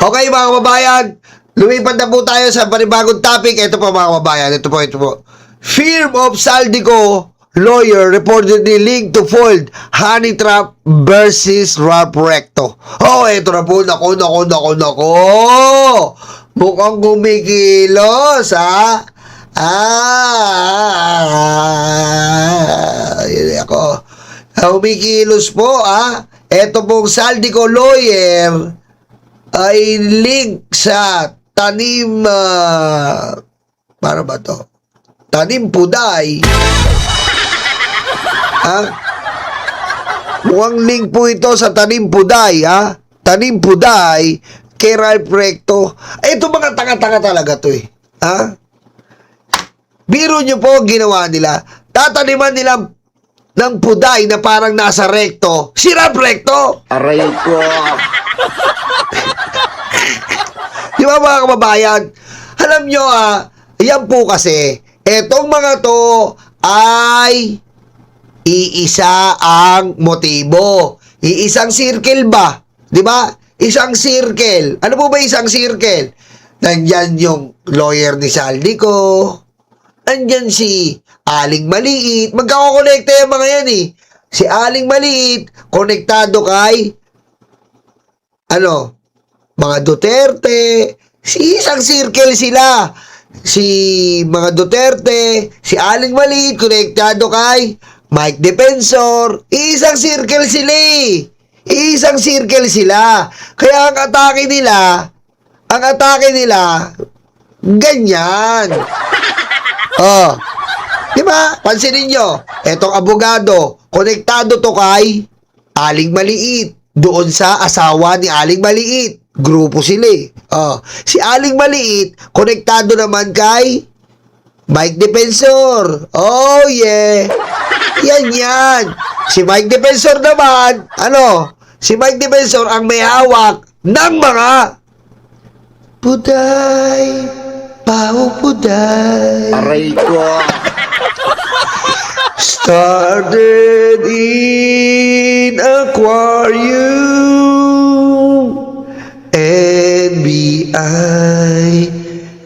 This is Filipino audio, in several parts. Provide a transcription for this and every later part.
Okay mga kababayan, lumipat na po tayo sa panibagong topic. Ito po mga kababayan, ito po. Firm of Saldico lawyer reportedly linked to fold honey trap versus Ralph Recto. Oh, ito na po. Nako. Mukhang kumikilos, ha? Yun ako. Kumikilos po, ha? Ito pong Saldico lawyer ay link sa tanim, para ba to? Tanim Puday. Ha? Mukhang link po ito sa Tanim Puday, ha? Tanim Puday kay Ralph Recto. Ito mga tanga-tanga talaga to, eh. Ha? Biro nyo po ginawa nila. Tataniman nila ng Puday na parang nasa Recto. Si Ralph Recto! Aray ko. Di ba mga kababayan? Alam nyo, yan po kasi, etong mga to ay iisa ang motibo. Iisang circle ba? Di ba? Isang circle. Ano po ba isang circle? Nandyan yung lawyer ni Saldico. Nandyan si Aling Maliit. Magkakakonekta yung mga yan, eh. Si Aling Maliit, konektado kay mga Duterte. Isang circle sila. Si mga Duterte, si Aling Maliit, konektado kay Mike Defensor. Isang circle sila, eh. Isang circle sila. Kaya ang atake nila, ganyan. Oh. Diba? Pansinin nyo, etong abogado, konektado to kay Aling Maliit. Doon sa asawa ni Aling Maliit. Grupo sila, eh. Oh. Si Aling Maliit, konektado naman kay Mike Defensor. Oh, yeah. Yan. Si Mike Defensor naman, si Mike Defensor ang may hawak ng mga Puday, Puday. Aray ko. Started in aquarium, NBI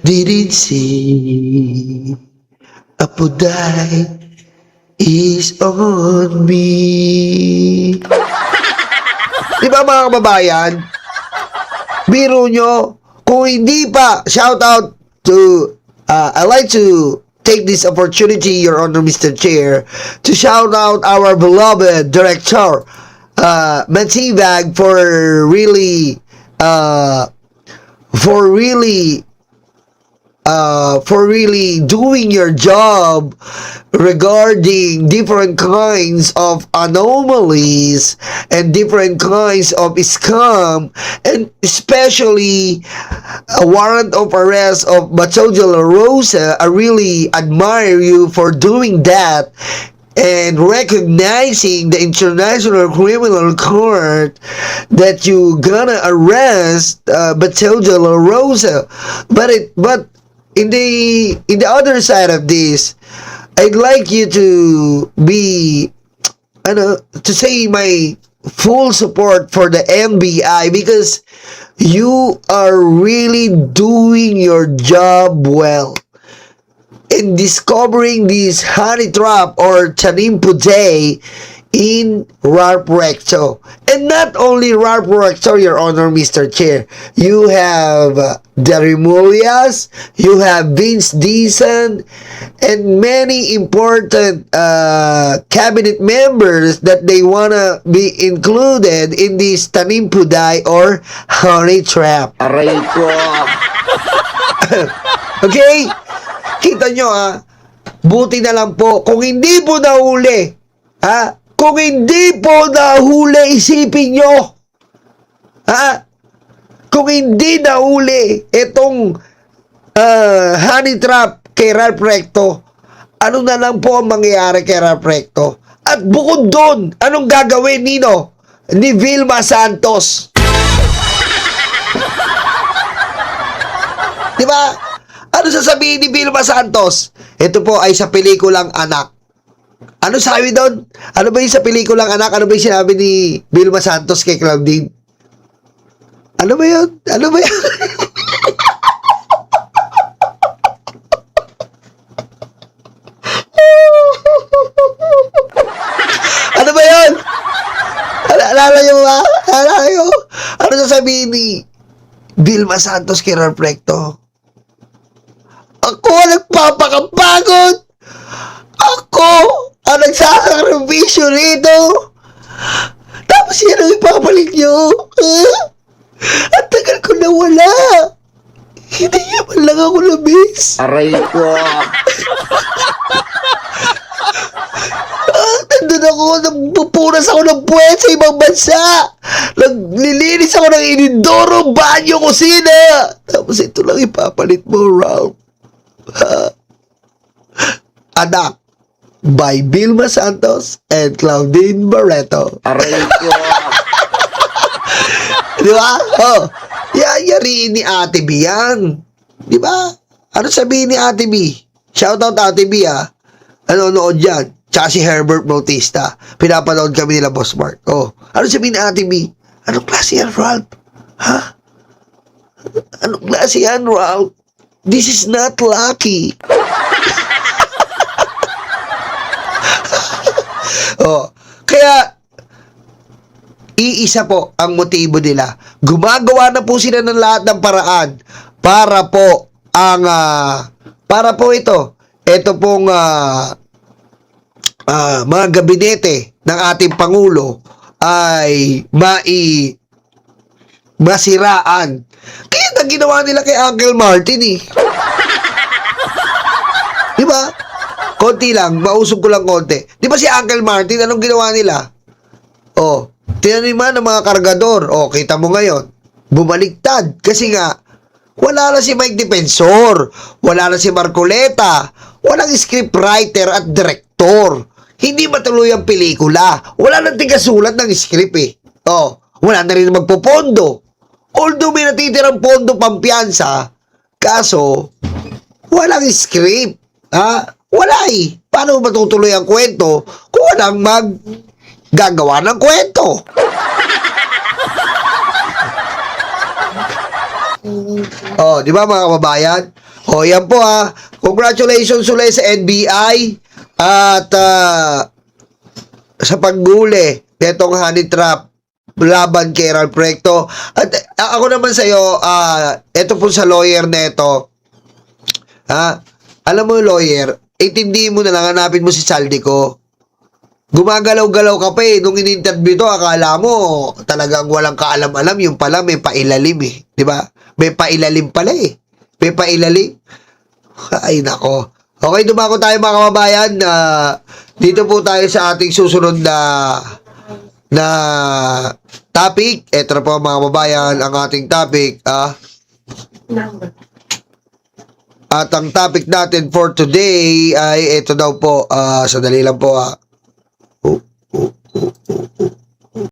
didn't see a Puday is on me. Diba mga kababayan? Biro nyo, kung hindi pa, shout out to, I'd like to take this opportunity, Your Honor, Mr. Chair, to shout out our beloved director, Matibag, for really doing your job regarding different kinds of anomalies and different kinds of scam, and especially a warrant of arrest of Bato de la Rosa. I really admire you for doing that and recognizing the International Criminal Court that you gonna arrest Bato de la Rosa. But in the other side of this, I'd like you to be, to say my full support for the NBI, because you are really doing your job well in discovering this honey trap or Tanim Puday in Ralph Recto. And not only Ralph Recto, Your Honor, Mr. Chair. You have Darimulias, you have Vince Dizon, and many important cabinet members that they wanna be included in this Tanim Puday or honey trap. Aray ko. Okay? Kita nyo, buti na lang po. Kung hindi po nahuli, kung hindi po nahuli, isipin nyo. Kung hindi nahuli itong honey trap kay Ralph Recto, ano na lang po ang mangyayari kay Ralph Recto? At bukod doon, anong gagawin ni Vilma Santos? Diba? Ano sasabihin ni Vilma Santos? Ito po ay sa pelikulang Anak. Ano sabi doon? Ano ba yung sa pelikulang Anak? Ano ba yung sinabi ni Vilma Santos kay Claudine? Ano ba yun? Ano ba yun? Ano ba yun? Alala nyo ba? Alala nyo? Ano sasabihin ni Vilma Santos kay Ralph Recto? Ako ang nagpapakapagod! Ako ang nagsasakripisyo rito! Tapos yan ang ipapalit nyo! At tagal ko nawala! Hindi niya man lang ako labis! Aray ko! Nandun ako, nagpupunas ako ng puwet sa ibang bansa. Naglilinis ako ng inidoro, banyo, kusina. Tapos ito lang ipapalit mo, Ralph. Anak, by Vilma Santos and Claudine Barreto. Aray ko! Di ba? Oh, yayariin ni Ate B yan. Di ba? Ano sabihin ni Ate B? Shoutout Ate B, ah. Nanonood yan. Tsaka si Herbert Bautista. Pinapanood kami nila, Boss Mark. Oh, ano sabihin ni Ate B? Anong klase yan, Ralph? Ha? Anong klase yan, Ralph? This is not lucky. Oh, kaya iisa po ang motibo nila. Gumagawa na po sila ng lahat ng paraan para po para po ito pong mga gabinete ng ating Pangulo ay masiraan. Kaya na ginawa nila kay Uncle Martin eh. Di ba? Konti lang, mausog ko lang konti. Di ba si Uncle Martin, anong ginawa nila? Oh, tinaniman ng mga kargador. Oh, kita mo ngayon. Bumaliktad. Kasi nga, wala na si Mike Defensor. Wala na si Marcoleta. Walang scriptwriter at director. Hindi matuloy ang pelikula. Wala nang tigasulat ng script eh. Oh, wala na rin magpopondo. Although may natitirang pondo pampiyansa, kaso, walang script. Ha? Wala eh. Paano matutuloy ang kwento kung walang gagawa ng kwento? Oh, di ba mga kababayan? Oh, yan po ha. Congratulations ulit sa NBI at sa pagguli netong honey trap laban kay Ralph Recto. At ako naman sa iyo, ito po sa lawyer neto. Ha? Alam mo yung lawyer, intindihin mo na lang, hanapin mo si Saldico. Gumagalaw-galaw ka pa eh. Nung in-interview to, akala mo talagang walang kaalam-alam. Yung pala may pailalim eh. Di ba? May pailalim pala eh. May pailalim. Ay nako. Okay, dumako tayo mga kababayan. Dito po tayo sa ating susunod na topic. Ito na po mga kababayan, ang ating topic. At ang topic natin for today ay ito daw po. Sandali lang po.